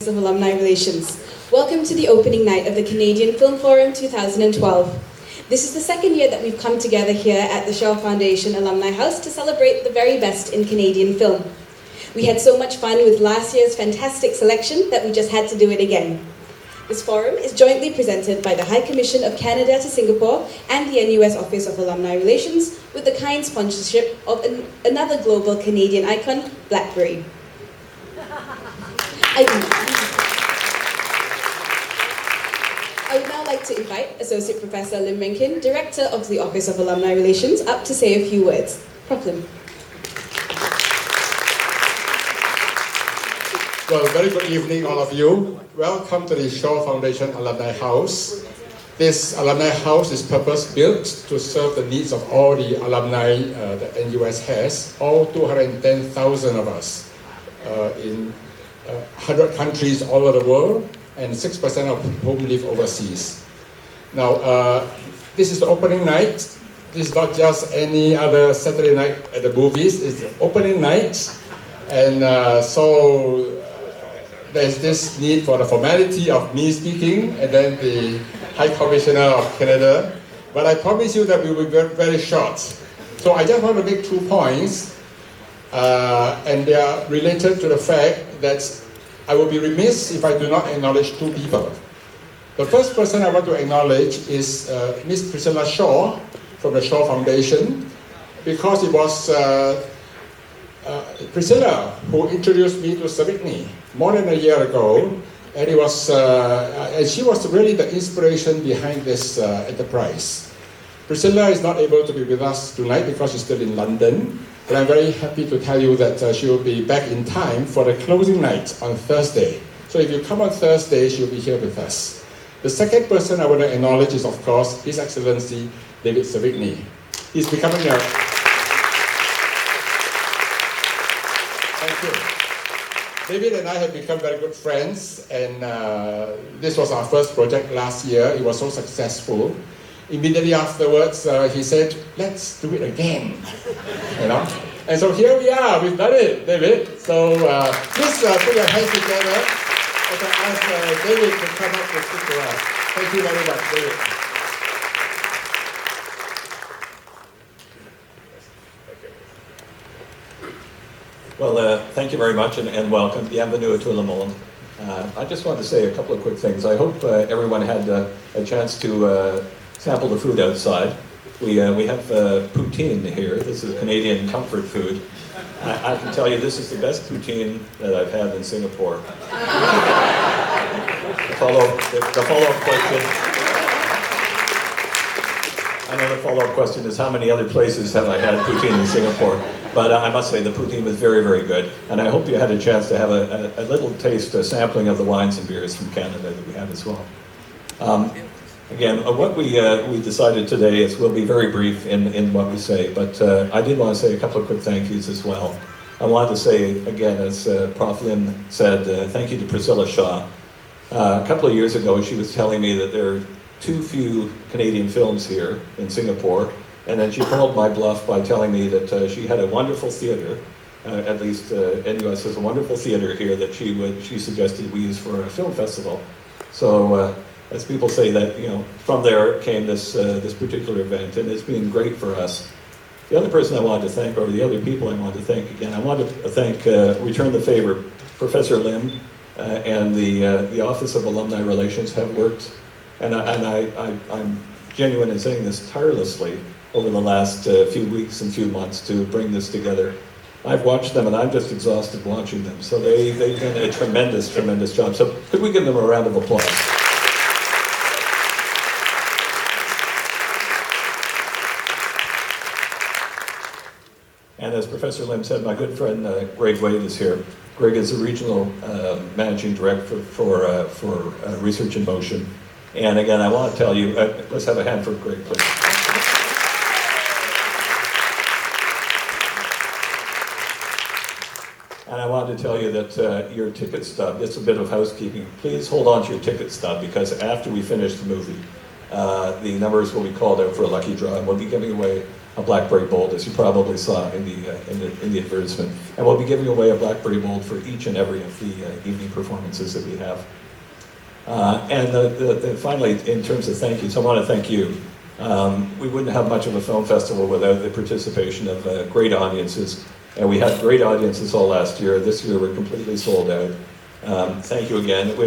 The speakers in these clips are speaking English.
of Alumni Relations. Welcome to the opening night of the Canadian Film Forum 2012. This is the second year that we've come together here at the Shaw Foundation Alumni House to celebrate the very best in Canadian film. We had so much fun with last year's fantastic selection that we just had to do it again. This forum is jointly presented by the High Commission of Canada to Singapore and the NUS Office of Alumni Relations with the kind sponsorship of another global Canadian icon, BlackBerry. I would now like to invite Associate Professor Lim Menkin, Director of the Office of Alumni Relations, up to say a few words. Prof. Lim. Well, very good evening, all of you. Welcome to the Shaw Foundation Alumni House. This Alumni House is purpose-built to serve the needs of all the alumni that NUS has, all 210,000 of us in 100 countries all over the world, and 6% of whom live overseas. Now, this is the opening night. This is not just any other Saturday night at the movies. It's the opening night, and so there's this need for the formality of me speaking, and then the High Commissioner of Canada. But I promise you that we will be very, very short. So I just want to make 2 points, and they are related to the fact that I will be remiss if I do not acknowledge 2 people. The first person I want to acknowledge is Miss Priscilla Shaw from the Shaw Foundation, because it was Priscilla who introduced me to Savigny more than a year ago, and it was and she was really the inspiration behind this enterprise. Priscilla is not able to be with us tonight because she's still in London, but I'm very happy to tell you that she will be back in time for the closing night on Thursday. So if you come on Thursday, she'll be here with us. The second person I want to acknowledge is, of course, His Excellency David Savigny. He's becoming a... Thank you. David and I have become very good friends, and this was our first project last year. It was so successful. Immediately afterwards, he said, let's do it again, you know? And so here we are, we've done it, David. So please put your hands together as I ask David to come up and speak to us. Thank you very much, David. Well, thank you very much and welcome. Bienvenue à tout le monde. I just want to say a couple of quick things. I hope everyone had a chance to sample the food outside. We have poutine here. This is Canadian comfort food. I can tell you this is the best poutine that I've had in Singapore. The follow-up question. I know the follow-up question is how many other places have I had poutine in Singapore? But I must say the poutine was very, very good. And I hope you had a chance to have a little taste, a sampling of the wines and beers from Canada that we have as well. Again, what we decided today is we'll be very brief in what we say, but I did want to say a couple of quick thank yous as well. I wanted to say, again, as Prof. Lim said, thank you to Priscilla Shaw. A couple of years ago, she was telling me that there are too few Canadian films here in Singapore, and then she called my bluff by telling me that she had a wonderful theater, at least NUS has a wonderful theater here that she suggested we use for a film festival. So, as people say that, you know, from there came this particular event, and it's been great for us. The other person I wanted to thank, or the other people I wanted to thank again, I wanted to thank, return the favor, Professor Lim and the Office of Alumni Relations have worked, and I'm genuine in saying this, tirelessly over the last few weeks and few months to bring this together. I've watched them and I'm just exhausted watching them. So they've done a tremendous, tremendous job. So could we give them a round of applause? And as Professor Lim said, my good friend Greg Wade is here. Greg is the regional managing director for Research in Motion. And again, I want to tell you, let's have a hand for Greg, please. And I wanted to tell you that your ticket stub, it's a bit of housekeeping. Please hold on to your ticket stub, because after we finish the movie, the numbers will be called out for a lucky draw, and we'll be giving away a BlackBerry Bold, as you probably saw in the advertisement. And we'll be giving away a BlackBerry Bold for each and every of the evening performances that we have. Finally, in terms of thank yous, I want to thank you. We wouldn't have much of a film festival without the participation of great audiences. And we had great audiences all last year. This year we're completely sold out. Thank you again. It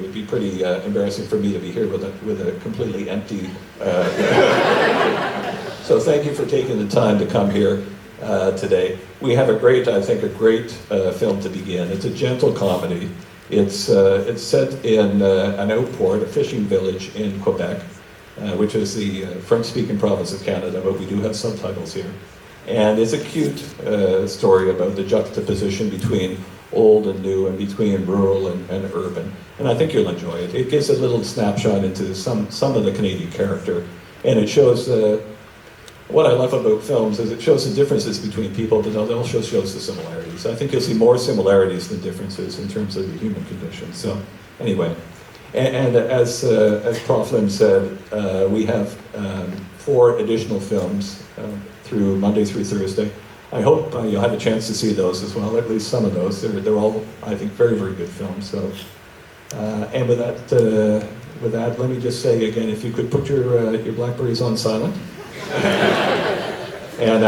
would be pretty embarrassing for me to be here with a completely empty. So thank you for taking the time to come here today. We have a great film to begin. It's a gentle comedy. It's set in an outport, a fishing village in Quebec, which is the French-speaking province of Canada, but we do have subtitles here. And it's a cute story about the juxtaposition between old and new and between rural and urban. And I think you'll enjoy it. It gives a little snapshot into some of the Canadian character. And it shows, what I love about films is it shows the differences between people, but it also shows the similarities. I think you'll see more similarities than differences in terms of the human condition. So anyway, and as Prof. Lim said, we have 4 additional films through Monday through Thursday. I hope you'll have a chance to see those as well, at least some of those. They're all, I think, very, very good films. So, and with that, let me just say again, if you could put your BlackBerries on silent. And